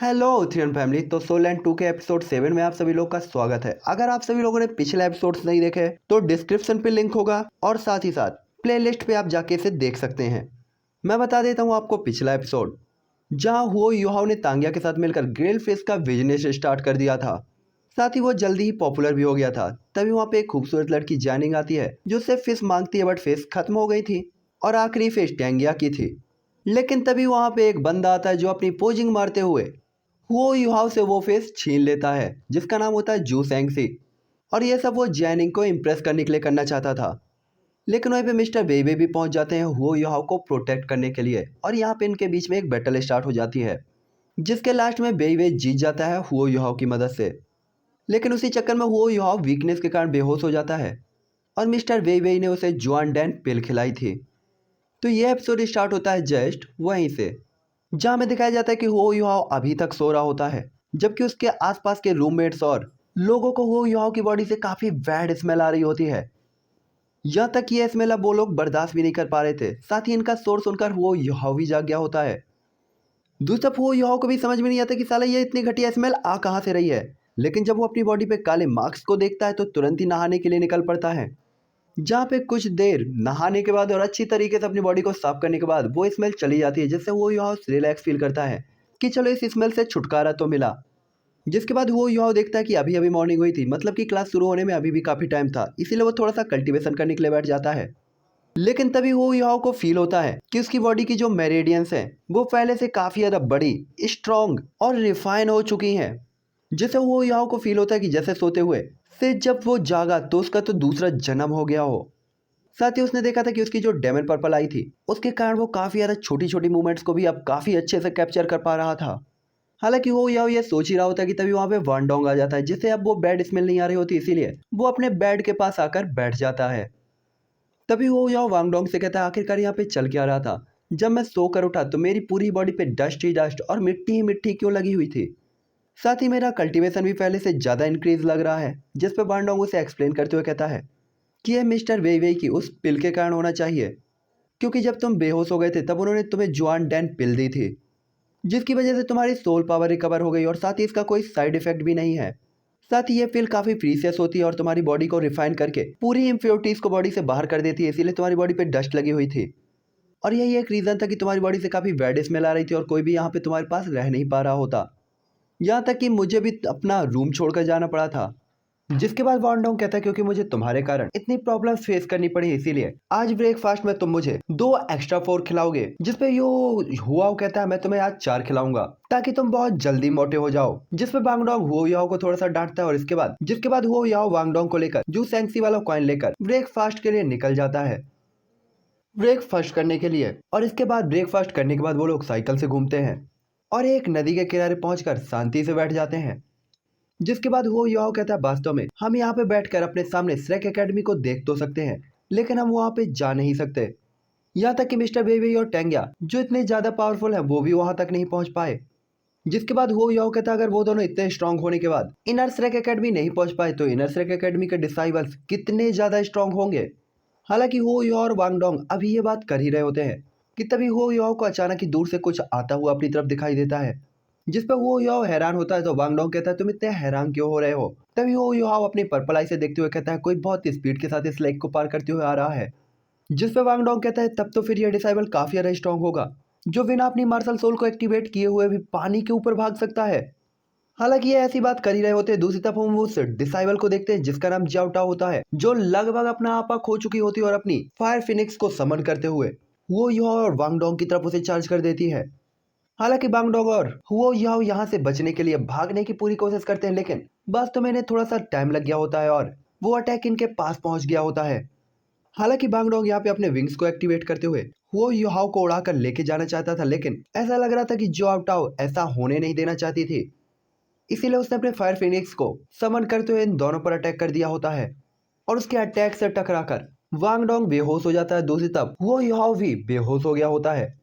Hello थ्रियन family. तो सोलैंड 2 के episode 7 में आप सभी लोग का स्वागत है। अगर आप सभी लोगों ने पिछले एपिसोड्स नहीं देखे तो डिस्क्रिप्शन पे लिंक होगा और साथ ही साथ प्लेलिस्ट पे आप जाके इसे देख सकते हैं। मैं बता देता हूँ आपको पिछला एपिसोड, जहाँ हुओ युहाओ ने तांगिया के साथ मिलकर ग्रिल फिश का बिजनेस स्टार्ट कर दिया था। साथ ही वो जल्दी ही पॉपुलर भी हो गया था। तभी वहाँ पे एक खूबसूरत लड़की जैनिंग आती है जो उससे फिश मांगती है, बट फिश खत्म हो गई थी और आखिरी फिश टेंगिया की थी। लेकिन तभी वहाँ पे एक बंदा आता है जो अपनी पोजिंग मारते हुए वो युहाव से वो फेस छीन लेता है, जिसका नाम होता है जू सेंगसी। और ये सब वो जैनिंग को इम्प्रेस करने के लिए करना चाहता था। लेकिन वहीं पे मिस्टर बेबे भी पहुंच जाते हैं वो युहाव को प्रोटेक्ट करने के लिए, और यहाँ पे इनके बीच में एक बैटल स्टार्ट हो जाती है, जिसके लास्ट में बेबे जीत जाता है हुओ युहाव की मदद से। लेकिन उसी चक्कर में हुओ युहाव वीकनेस के कारण बेहोश हो जाता है और मिस्टर बेबे ने उसे जुआन डैन पिल खिलाई थी। तो ये एपिसोड स्टार्ट होता है जस्ट वहीं से, जहाँ हमें दिखाया जाता है कि हुओ युहाओ अभी तक सो रहा होता है, जबकि उसके आसपास के रूममेट्स और लोगों को हुओ युहाओ की बॉडी से काफी बैड स्मेल आ रही होती है। यहाँ तक कि यह स्मेल अब वो लोग बर्दाश्त भी नहीं कर पा रहे थे। साथ ही इनका शोर सुनकर हुओ युहाओ भी जाग गया होता है। दूसरी तरफ हुओ युहाओ को भी समझ में नहीं आता कि साला ये इतनी घटिया स्मेल आ कहाँ से रही है। लेकिन जब वो अपनी बॉडी पे काले मार्क्स को देखता है तो तुरंत ही नहाने के लिए निकल पड़ता है, जहाँ पे कुछ देर नहाने के बाद और अच्छी तरीके से अपनी बॉडी को साफ करने के बाद वो स्मेल चली जाती है, जिससे वो युवा रिलैक्स फील करता है कि चलो इस स्मेल से छुटकारा तो मिला। जिसके बाद वो युवा देखता है कि अभी अभी मॉर्निंग हुई थी, मतलब कि क्लास शुरू होने में अभी भी काफ़ी टाइम था, इसीलिए वो थोड़ा सा कल्टीवेशन करने के लिए बैठ जाता है। लेकिन तभी वो युवा को फील होता है कि उसकी बॉडी की जो मेरेडियंस हैं वो पहले से काफ़ी ज़्यादा बड़ी, स्ट्रॉन्ग और रिफाइन हो चुकी हैं, जिससे वो युवा को फील होता है कि जैसे सोते हुए से जब वो जागा तो उसका तो दूसरा जन्म हो गया हो। साथ ही उसने देखा था कि उसकी जो डेमन पर्पल आई थी उसके कारण वो काफी ज्यादा छोटी छोटी मूवमेंट्स को भी अब काफी अच्छे से कैप्चर कर पा रहा था। हालांकि वो या ये सोच ही रहा होता है कि तभी वहां पे वांडोंग आ जाता है, जिससे अब वो बेड स्मेल नहीं आ रही होती, इसीलिए वो अपने बेड के पास आकर बैठ जाता है। तभी वो या वांगडोंग से कहता है आखिरकार यहाँ पे चल क्या रहा था। जब मैं सोकर उठा तो मेरी पूरी बॉडी पे डस्ट ही डस्ट और मिट्टी ही मिट्टी क्यों लगी हुई थी। साथ ही मेरा कल्टीवेशन भी पहले से ज्यादा इंक्रीज लग रहा है, जिस पे वांडोंग उसे एक्सप्लेन करते हुए कहता है कि यह मिस्टर वेइवेई की उस पिल के कारण होना चाहिए, क्योंकि जब तुम बेहोश हो गए थे तब उन्होंने तुम्हें जुआन डैन पिल दी थी, जिसकी वजह से तुम्हारी सोल पावर रिकवर हो गई और साथ ही इसका कोई साइड इफेक्ट भी नहीं है। साथ ही ये पिल काफ़ी प्रीसियस होती है और तुम्हारी बॉडी को रिफाइन करके पूरी इम्प्योरिटीज को बॉडी से बाहर कर देती है, इसीलिए तुम्हारी बॉडी पे डस्ट लगी हुई थी। और यही एक रीज़न था कि तुम्हारी बॉडी से काफ़ी बैड स्मेल आ रही थी और कोई भी यहाँ पे तुम्हारे पास रह नहीं पा रहा होता। यहाँ तक कि मुझे भी अपना रूम छोड़कर जाना पड़ा था। जिसके बाद वॉन्डोंग कहता है क्योंकि मुझे तुम्हारे कारण इतनी प्रॉब्लम फेस करनी पड़ी, इसीलिए आज ब्रेकफास्ट में तुम मुझे 2 एक्स्ट्रा 4 खिलाओगे। जिसपे यो हुआओ कहता है मैं तुम्हें आज 4 खिलाऊंगा ताकि तुम बहुत जल्दी मोटे हो जाओ। जिसपे वांगडोंग हुओ याओ को थोड़ा सा डांटता है और जिसके बाद हुओ याओ वांगडोंग को लेकर जू सेंगसी वाला कॉइन लेकर ब्रेकफास्ट के लिए निकल जाता है, ब्रेकफास्ट करने के लिए। और इसके बाद ब्रेकफास्ट करने के बाद वो लोग साइकिल से घूमते हैं और एक नदी के किनारे पहुंचकर शांति से बैठ जाते हैं। जिसके बाद वो युवाओं कहता है वास्तव में हम यहाँ पे बैठकर अपने सामने श्रेक एकेडमी को देख तो सकते हैं, लेकिन हम वहाँ पे जा नहीं सकते। यहाँ तक कि मिस्टर बेबी और टेंगिया जो इतने ज्यादा पावरफुल हैं वो भी वहां तक नहीं पहुंच पाए। जिसके बाद वो युवाओं कहता है अगर वो दोनों इतने स्ट्रांग होने के बाद इनर श्रेक एकेडमी नहीं पहुंच पाए तो इनर श्रेक एकेडमी के डिसाइबल्स कितने ज्यादा स्ट्रांग होंगे। हालांकि हो युवा और वांगडोंग अभी ये बात कर ही रहे होते हैं कि तभी हो युवाओं को अचानक ही दूर से कुछ आता हुआ अपनी तरफ दिखाई देता है। जिस पर वो युवा हैरान होता है तो वांगडोंग कहता है तुम इतने हैरान क्यों हो रहे हो। तभी वो युवा अपनी पर्पल आई से देखते हुए कहता है कोई बहुत स्पीड के साथ इस लेक को पार करते हुए आ रहा है। जिस पे वांगडोंग कहता है तब तो फिर यह डिसाइबल काफी ज्यादा स्ट्रांग होगा, जो बिना अपनी मार्शल सोल को एक्टिवेट किए हुए भी पानी के ऊपर भाग सकता है। हालांकि ये ऐसी बात कर ही रहे होते हैं, दूसरी तरफ हम उस डिसाइबल को देखते हैं जिसका नाम जाओटा होता है, जो लगभग अपना आपा खो चुकी होती है और अपनी फायर फिनिक्स को समन करते हुए वो युवा और वांगडोंग की तरफ उसे चार्ज कर देती है। हालांकि बांगडोग और हुओ याओ यहाँ से बचने के लिए भागने की पूरी कोशिश करते हैं, लेकिन वास्तव में इन्हें थोड़ा सा टाइम लग गया होता है और वो अटैक इनके पास पहुंच गया होता है। हालांकि बांगडोग यहाँ पे अपने विंग्स को एक्टिवेट करते हुए हुओ युहाओ को उड़ाकर लेके जाना चाहता था, लेकिन ऐसा लग रहा था कि जो टाओ ऐसा होने नहीं देना चाहती थी, इसीलिए उसने अपने फायर फिनिक्स को समन करते हुए इन दोनों पर अटैक कर दिया होता है और उसके अटैक से टकराकर वांगडोंग बेहोश हो जाता है। दूसरी तरफ हुओ युहाओ भी बेहोश हो गया होता है।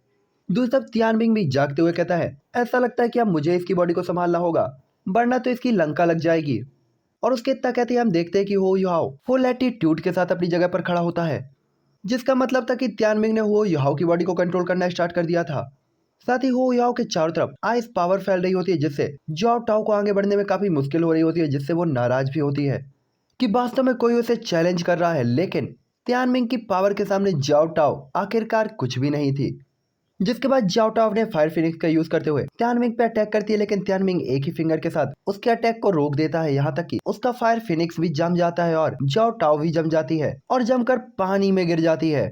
दूसरी तरफ तियानबिंग भी जागते हुए कहता है ऐसा लगता है कि अब मुझे इसकी बॉडी को संभालना होगा, वरना तो इसकी लंका लग जाएगी। और उसके इतना कहते ही हम देखते हैं कि हो युहाओ फुल एटीट्यूड के साथ अपनी जगह पर खड़ा होता है, जिसका मतलब था कि तियानबिंग ने हो युहाओ की बॉडी को कंट्रोल करना स्टार्ट कर दिया था। साथ ही हो याओ के चारों तरफ आइस पावर फैल रही होती है, जिससे जाओ टाओ को आगे बढ़ने में काफी मुश्किल हो रही होती है, जिससे वो नाराज भी होती है कि वास्तव में कोई उसे चैलेंज कर रहा है। लेकिन त्यानमिंग की पावर के सामने जाओ टाओ आखिरकार कुछ भी नहीं थी। जिसके बाद जाओ टाओ ने फायर फिनिक्स का यूज करते हुए त्यानमिंग पे अटैक करती है, लेकिन त्यानमिंग एक ही फिंगर के साथ उसके अटैक को रोक देता है, यहाँ तक कि उसका फायर फिनिक्स भी जम जाता है और जाओ टाओ भी जम जाती है और जमकर पानी में गिर जाती है।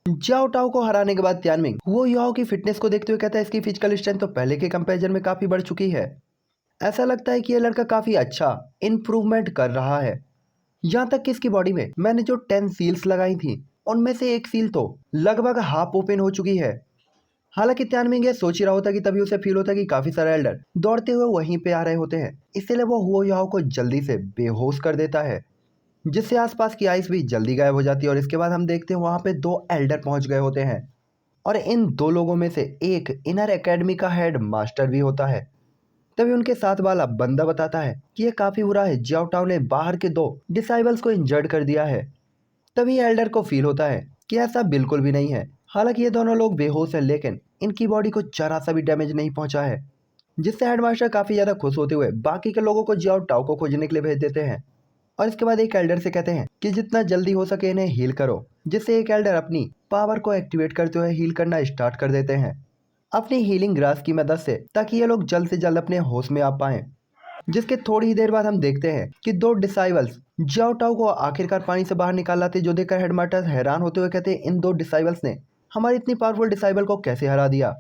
जाओ टाओ को हराने के बाद त्यानमिंग वो याओ की फिटनेस को देखते हुए कहता है इसकी फिजिकल स्ट्रेंथ तो पहले के कंपैरिजन में काफी बढ़ चुकी है। ऐसा लगता है कि यह लड़का काफी अच्छा इम्प्रूवमेंट कर रहा है। यहाँ तक कि इसकी बॉडी में मैंने जो 10 सील्स लगाई थी उनमें से एक सील तो लगभग हाफ ओपन हो चुकी है। हालांकि त्यानमिंग ये सोच ही रहा होता कि तभी उसे फील होता कि काफी सारे एल्डर दौड़ते हुए वहीं पे आ रहे होते हैं, इसलिए वो हुओ याओ को जल्दी से बेहोश कर देता है, जिससे आसपास की आइस भी जल्दी गायब हो जाती है। और इसके बाद हम देखते हैं वहां पे 2 एल्डर पहुंच गए होते हैं और इन 2 लोगों में से एक इनर एकेडमी का हेड मास्टर भी होता है। तभी उनके साथ वाला बंदा बताता है कि यह काफी बुरा है, जियाओ टाओ ने बाहर के 2 डिसाइबल्स को इंजर्ड कर दिया है। तभी एल्डर को फील होता है कि ऐसा बिल्कुल भी नहीं है। हालांकि ये दोनों लोग बेहोश हैं, लेकिन इनकी बॉडी को जरा सा भी डैमेज नहीं पहुंचा है, जिससे हेडमास्टर काफी ज्यादा खुश होते हुए बाकी के लोगों को जियाओ टाओ को खोजने के लिए भेज देते हैं। और इसके बाद एक एल्डर से कहते हैं कि जितना जल्दी हो सके इन्हें हील करो, जिससे एक एल्डर अपनी पावर को एक्टिवेट करते हुए हील करना स्टार्ट कर देते हैं अपनी हीलिंग ग्रास की मदद से, ताकि ये लोग जल्द से जल्द अपने होश में आ पाएं। जिसके थोड़ी ही देर बाद हम देखते हैं कि 2 डिसाइबल्स जाओ टाओ को आखिरकार पानी से बाहर निकाल लाते, जो देखकर हेडमास्टर हैरान होते हुए कहते हैं इन 2 डिसाइबल्स ने हमारी इतनी पावरफुल डिसाइबल को कैसे हरा दिया।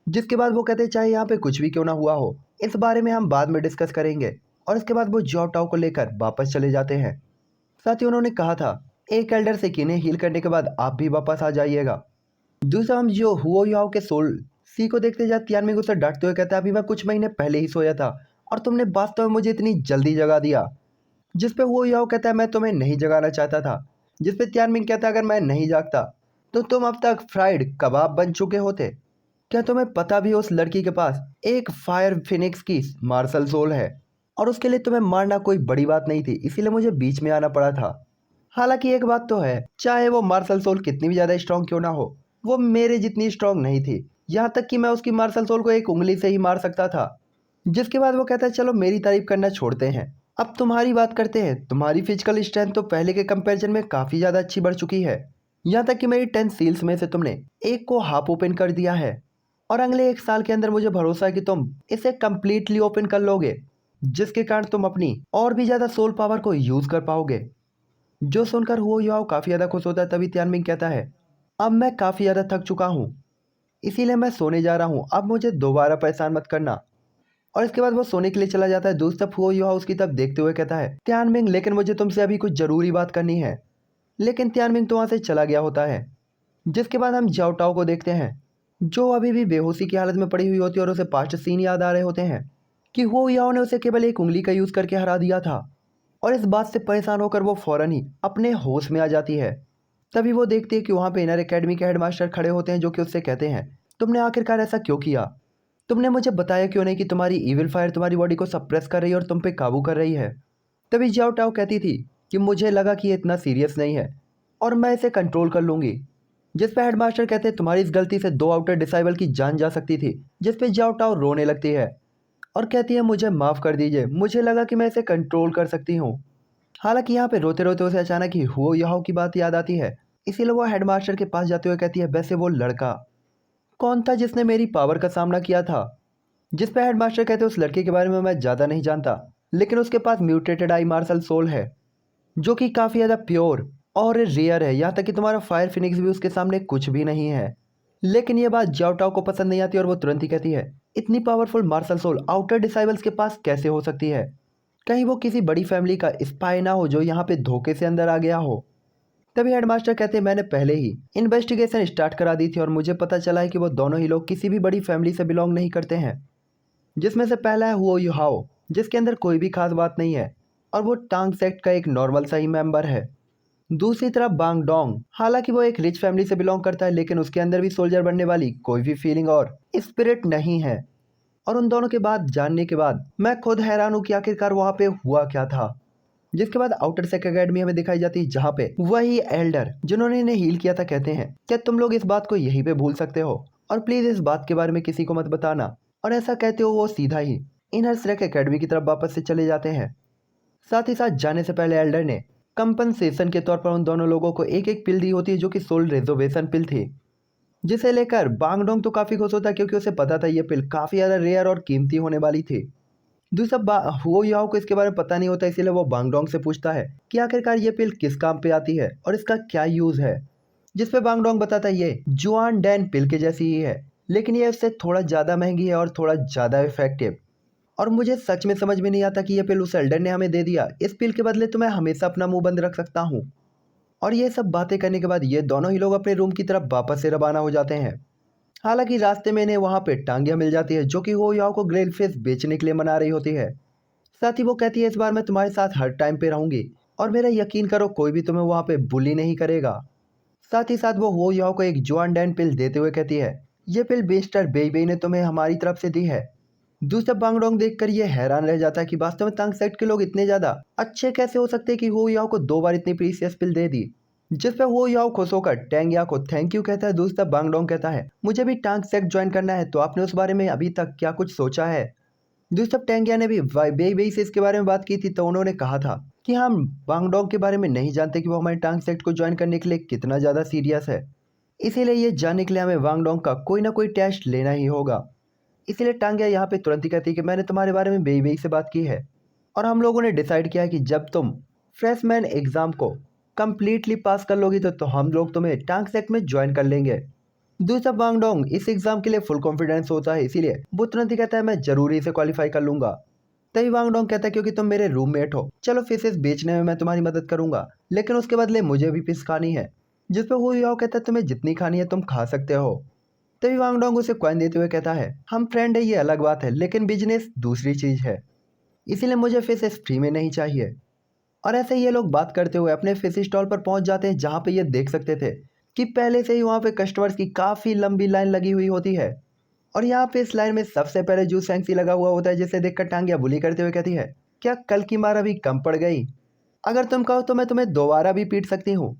जिसके बाद वो कहते हैं चाहे यहाँ पे कुछ भी क्यों ना हुआ हो, इस बारे में हम बाद में डिस्कस करेंगे। और इसके बाद वो जाओ टाओ को लेकर वापस चले जाते हैं। साथ ही उन्होंने कहा था एक एल्डर से कि इन्हें हील करने के बाद आप भी वापस आ जाइएगा। दूसरा हम जो हुओ याओ के सोल सी को देखते जा तियानमिंग उसे डांटते हुए कहता है अभी मैं कुछ महीने पहले ही सोया था और तुमने वास्तव में मुझे इतनी जल्दी जगा दिया। जिस पे हुओ याओ कहता है मैं तुम्हें नहीं जगाना चाहता था। जिस पे तियानमिंग कहता है अगर मैं नहीं जागता तो तुम अब तक फ्राइड कबाब बन चुके होते। क्या तुम्हें पता भी है उस लड़की के पास एक फायर फिनिक्स की मार्शल सोल है और उसके लिए तुम्हें मारना कोई बड़ी बात नहीं थी, इसीलिए मुझे बीच में आना पड़ा था। हालांकि एक बात तो है, चाहे वो मार्शल सोल कितनी भी ज्यादा स्ट्रांग क्यों ना हो, वो मेरे जितनी स्ट्रांग नहीं थी। यहाँ तक कि मैं उसकी मार्शल सोल को एक उंगली से ही मार सकता था। जिसके बाद वो कहता है चलो मेरी तारीफ करना छोड़ते हैं, अब तुम्हारी बात करते हैं। तुम्हारी फिजिकल स्ट्रेंथ तो पहले के कंपैरिजन में काफी ज्यादा अच्छी बढ़ चुकी है। यहाँ तक कि मेरी 10 सील्स में से तुमने एक को हाफ ओपन कर दिया है और अगले 1 साल के अंदर मुझे भरोसा है कि तुम इसे कंप्लीटली ओपन कर लोगे, जिसके कारण तुम अपनी और भी ज्यादा सोल पावर को यूज कर पाओगे। जो सुनकर हुओ याओ काफी ज्यादा खुश होता है। तभी तियानमिंग कहता है अब मैं काफी ज्यादा थक चुका हूँ, इसीलिए मैं सोने जा रहा हूँ, अब मुझे दोबारा परेशान मत करना। और इसके बाद वो सोने के लिए चला जाता है। दूसरी तरफ हुओ याओ उसकी तरफ देखते हुए कहता है तियानमिंग लेकिन मुझे तुमसे अभी कुछ जरूरी बात करनी है। लेकिन तियानमिंग तो वहां से चला गया होता है। जिसके बाद हम जाओ टाओ को देखते हैं, जो अभी भी बेहोशी की हालत में पड़ी हुई होती है और उसे पास्ट सीन याद आ रहे होते हैं कि हुओ याओ ने उसे केवल एक उंगली का यूज करके हरा दिया था। और इस बात से परेशान होकर वो फौरन ही अपने होश में आ जाती है। तभी वो देखती है कि वहाँ पे इनर एकेडमी के हेडमास्टर खड़े होते हैं, जो कि उससे कहते हैं तुमने आखिरकार ऐसा क्यों किया, तुमने मुझे बताया क्यों नहीं कि तुम्हारी इविल फायर तुम्हारी बॉडी को सप्रेस कर रही है और तुम पे काबू कर रही है। तभी जाओ टाओ कहती थी कि मुझे लगा कि ये इतना सीरियस नहीं है और मैं इसे कंट्रोल कर लूंगी। जिस पे हेडमास्टर कहते हैं तुम्हारी इस गलती से 2 आउटर डिसाइबल की जान जा सकती थी। जिस पे जाओ टाओ रोने लगती है और कहती है मुझे माफ़ कर दीजिए, मुझे लगा कि मैं इसे कंट्रोल कर सकती हूँ। हालांकि यहाँ पे रोते रोते उसे अचानक ही हुओ याओ की बात याद आती है, इसीलिए वो हेडमास्टर के पास जाते हुए कहती है वैसे वो लड़का कौन था जिसने मेरी पावर का सामना किया था। जिस पे हेडमास्टर कहते हैं उस लड़के के बारे में मैं ज़्यादा नहीं जानता, लेकिन उसके पास म्यूटेटेड आई मार्शल सोल है जो कि काफ़ी ज़्यादा प्योर और रेयर है। यहाँ तक कि तुम्हारा फायर फिनिक्स भी उसके सामने कुछ भी नहीं है। लेकिन ये बात जाओ टाओ को पसंद नहीं आती और वो तुरंत ही कहती है इतनी powerful martial soul outer disciples के पास कैसे हो सकती है, कहीं वो किसी बड़ी फैमिली का स्पाई ना हो जो यहाँ पे धोखे से अंदर आ गया हो। तभी हेडमास्टर कहते हैं मैंने पहले ही इन्वेस्टिगेशन स्टार्ट करा दी थी और मुझे पता चला है कि वो दोनों ही लोग किसी भी बड़ी फैमिली से बिलोंग नहीं करते हैं, जिसमें से पहला है हुओ युहाओ जिसके अंदर कोई भी खास बात नहीं है और वो टांग सेक्ट का एक नॉर्मल सा ही मेंबर है। दूसरी तरफ बांग डोंग, हालांकि वो एक रिच फैमिली से बिलोंग करता है, लेकिन उसके अंदर भी सोल्जर बनने वाली कोई भी फीलिंग और स्पिरिट नहीं है। और उन दोनों के बाद जानने के बाद मैं खुद हैरान हूँ कि आखिरकार वहाँ पे हुआ क्या था। जिसके बाद आउटर सेक अकेडमी हमें दिखाई जाती है, जहाँ पे वही एल्डर जिन्होंने इन्हें हील किया था कहते हैं क्या तुम लोग इस बात को यहीं पे भूल सकते हो और प्लीज इस बात के बारे में किसी को मत बताना। और ऐसा कहते हो वो सीधा ही इनर स्ट्रक एकेडमी की तरफ वापस से चले जाते हैं। साथ ही साथ जाने से पहले एल्डर ने कंपनसेशन के तौर पर उन दोनों लोगों को एक एक पिल दी होती है जो कि सोल रिजर्वेशन पिल थी, जिसे लेकर बांगडोंग तो काफी खुश होता है क्योंकि उसे पता था ये पिल काफी ज्यादा रेयर और कीमती होने वाली थी। दूसरा वो याओ को इसके बारे में पता नहीं होता, इसीलिए वो बांगडोंग से पूछता है कि आखिरकार ये पिल किस काम पे आती है और इसका क्या यूज है। जिसपे बांगडोंग बताता है ये जुआन डैन पिल के जैसी ही है, लेकिन ये उससे थोड़ा ज़्यादा महंगी है और थोड़ा ज़्यादा इफेक्टिव। और मुझे सच में समझ में नहीं आता कि ये पिल उस एल्डर ने हमें दे दिया, इस पिल के बदले तो मैं हमेशा अपना मुंह बंद रख सकता हूँ। और ये सब बातें करने के बाद ये दोनों ही लोग अपने रूम की तरफ वापस से रवाना हो जाते हैं। हालांकि रास्ते में इन्हें वहाँ पे टांगिया मिल जाती है जो कि हो याओ को ग्रिल फिश बेचने के लिए मना रही होती है। साथ ही वो कहती है इस बार मैं तुम्हारे साथ हर टाइम पे रहूंगी और मेरा यकीन करो कोई भी तुम्हें वहाँ पे बुली नहीं करेगा। साथ ही साथ वो हो याओ को एक जुआन डैन पिल देते हुए कहती है ये पिल मिस्टर बेईबेई ने तुम्हें हमारी तरफ से दी है। दूसरा बांगडोंग देखकर ये हैरान रह जाता है कि वास्तव में तंग सेक्ट के लोग इतने ज्यादा अच्छे कैसे हो सकते हैं कि हो याओ को 2 बार इतनी प्रीसियस पिल दे दी। जिस पे हो याओ खुश होकर टैंग या को थैंक यू कहता है। दूसरा बांगडोंग कहता है मुझे भी टांग सेक्ट ज्वाइन करना है, तो आपने उस बारे में अभी तक क्या कुछ सोचा है। दूसरा टैंगिया ने भी बेईबेई से इसके बारे में बात की थी, तो उन्होंने कहा था कि हम बांगडोंग के बारे में नहीं जानते कि वो हमारे टांग सेक्ट को ज्वाइन करने के लिए कितना ज़्यादा सीरियस है, इसीलिए ये जानने के लिए हमें वांगडोंग का कोई ना कोई टेस्ट लेना ही होगा। इसीलिए टांगिया यहाँ पे तुरंत ही कहती है कि मैंने तुम्हारे बारे में बेईबेई से बात की है और हम लोगों ने डिसाइड किया है कि जब तुम फ्रेशमैन एग्ज़ाम को कम्प्लीटली पास कर लोगी तो हम लोग तुम्हें टांग सेक्ट में ज्वाइन कर लेंगे। दूसरा वांगडोंग इस एग्जाम के लिए फुल कॉन्फिडेंस होता है, इसीलिए वो तुरंत ही कहता है मैं जरूर इसे क्वालिफाई कर लूंगा। तभी वांगडोंग कहता है क्योंकि तुम मेरे रूममेट हो, चलो फिशेस बेचने में मैं तुम्हारी मदद करूंगा, लेकिन उसके बदले मुझे भी फिश खानी है। जिस पे वो याओ कहता है तुम्हें जितनी खानी है तुम खा सकते हो। तभी वांगडोंग उसे कॉइन देते हुए कहता है हम फ्रेंड है ये अलग बात है, लेकिन बिजनेस दूसरी चीज है, इसीलिए मुझे फिशेस फ्री में नहीं चाहिए। और ऐसे ही ये लोग बात करते हुए अपने फिश स्टॉल पर पहुंच जाते हैं जहां पे ये देख सकते थे कि पहले से ही वहां पे कस्टमर्स की काफ़ी लंबी लाइन लगी हुई होती है। और यहाँ पे इस लाइन में सबसे पहले जूस सैंक्सी लगा हुआ होता है, जिसे देखकर टांगिया बुली करते हुए कहती है क्या कल की मार अभी कम पड़ गई, अगर तुम कहो तो मैं तुम्हें दोबारा भी पीट सकती हूँ।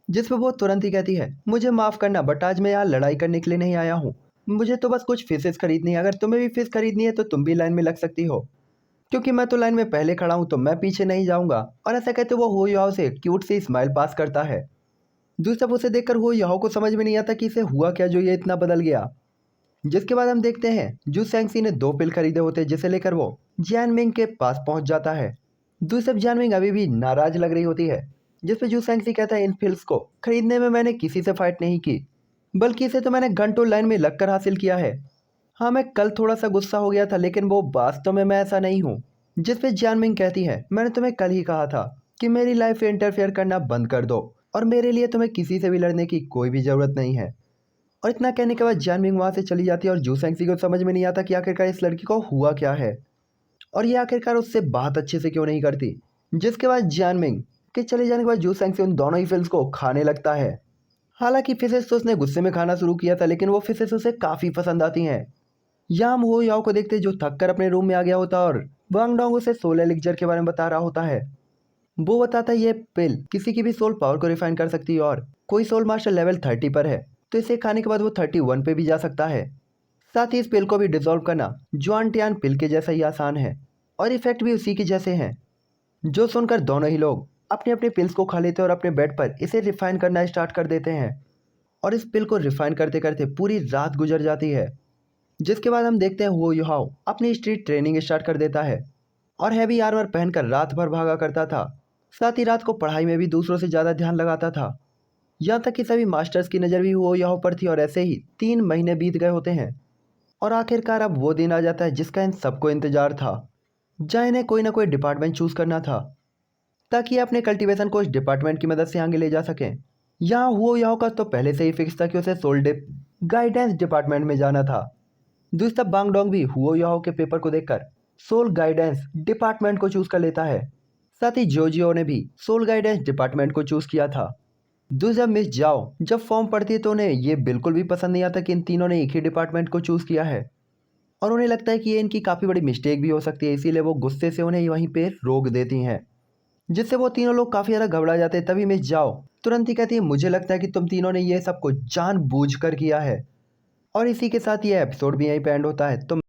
जिस पे वो तुरंत ही कहती है मुझे माफ़ करना बट आज मैं यहाँ लड़ाई करने के लिए नहीं आया हूँ, मुझे तो बस कुछ फिशेस खरीदनी है, अगर तुम्हें भी फिश खरीदनी है तो तुम भी लाइन में लग सकती हो, क्योंकि मैं तो लाइन में पहले खड़ा हूँ तो मैं पीछे नहीं जाऊंगा। और ऐसा कहते वो हो याओ से क्यूट सी स्माइल पास करता है। दूसरा उसे देखकर हो याओ को समझ में नहीं आता कि इसे हुआ क्या जो ये इतना बदल गया। जिसके बाद हम देखते हैं जू सैंक्सी ने 2 पिल खरीदे होते हैं, जिसे लेकर वो जियान मिंग के पास पहुंच जाता है। दूसरे जियान मिंग अभी भी नाराज लग रही होती है, जिसपे जू सैंक्सी कहता है इन पिल्स को खरीदने में मैंने किसी से फाइट नहीं की, बल्कि इसे तो मैंने घंटों लाइन में लगकर हासिल किया है। हाँ मैं कल थोड़ा सा गुस्सा हो गया था, लेकिन वो वास्तव में मैं ऐसा नहीं हूँ। जिस पे जियान मिंग कहती है मैंने तुम्हें कल ही कहा था कि मेरी लाइफ में इंटरफेयर करना बंद कर दो और मेरे लिए तुम्हें किसी से भी लड़ने की कोई भी ज़रूरत नहीं है। और इतना कहने के बाद जियान मिंग वहाँ से चली जाती है और जू सैंक्सी को समझ में नहीं आता कि आखिरकार इस लड़की को हुआ क्या है और ये आखिरकार उससे बात अच्छे से क्यों नहीं करती। जिसके बाद जियान मिंग के चले जाने के बाद जू सैंक्सी उन दोनों ही फिल्स को खाने लगता है। हालांकि फिशेस तो उसने गुस्से में खाना शुरू किया था, लेकिन वो फिशेस उसे काफ़ी पसंद आती हैं। यहाँ हम हो याओ को देखते जो थक कर अपने रूम में आ गया होता और वांगडोंग उसे सोल एलिक्सर के बारे में बता रहा होता है। वो बताता है ये पिल किसी की भी सोल पावर को रिफाइन कर सकती है और कोई सोल मास्टर लेवल 30 पर है तो इसे खाने के बाद वो 31 पे भी जा सकता है। साथ ही इस पिल को भी डिजोल्व करना जुआन टियान पिल के जैसा ही आसान है और इफेक्ट भी उसी के जैसे हैं। जो सुनकर दोनों ही लोग अपने अपने पिल्स को खा लेते हैं और अपने बेड पर इसे रिफाइन करना स्टार्ट कर देते हैं। और इस पिल को रिफाइन करते करते पूरी रात गुजर जाती है। जिसके बाद हम देखते हैं हो याओ अपनी स्ट्रीट ट्रेनिंग स्टार्ट कर देता है और हैवी आर्मर पहनकर रात भर भागा करता था। साथ ही रात को पढ़ाई में भी दूसरों से ज़्यादा ध्यान लगाता था। यहाँ तक कि सभी मास्टर्स की नज़र भी हो याओ पर थी और ऐसे ही 3 महीने बीत गए होते हैं और आखिरकार अब वो दिन आ जाता है जिसका इन सबको इंतजार था, जहाँ इन्हें कोई ना कोई डिपार्टमेंट चूज़ करना था ताकि ये अपने कल्टीवेशन को इस डिपार्टमेंट की मदद से आगे ले जा सकें। यहाँ हो याओ का तो पहले से ही फिक्स था कि उसे सोल डिप गाइडेंस डिपार्टमेंट में जाना था। दूसरा बांगडोंग भी हुओ याओ के पेपर को देखकर सोल गाइडेंस डिपार्टमेंट को चूज कर लेता है। साथ ही जोजियो ने भी सोल गाइडेंस डिपार्टमेंट को चूज किया था। दूसरा मिस जाओ जब फॉर्म पढ़ती है तो उन्हें ये बिल्कुल भी पसंद नहीं आता कि इन तीनों ने एक ही डिपार्टमेंट को चूज किया है और उन्हें लगता है कि ये इनकी काफ़ी बड़ी मिस्टेक भी हो सकती है, इसीलिए वो गुस्से से उन्हें वहीं पे रोक देती हैं, जिससे वो तीनों लोग काफ़ी ज़्यादा घबरा जाते हैं। तभी मिस जाओ तुरंत ही कहती है मुझे लगता है कि तुम तीनों ने ये सब कुछ जानबूझकर किया है। और इसी के साथ ये एपिसोड भी यहीं पे एंड होता है। तो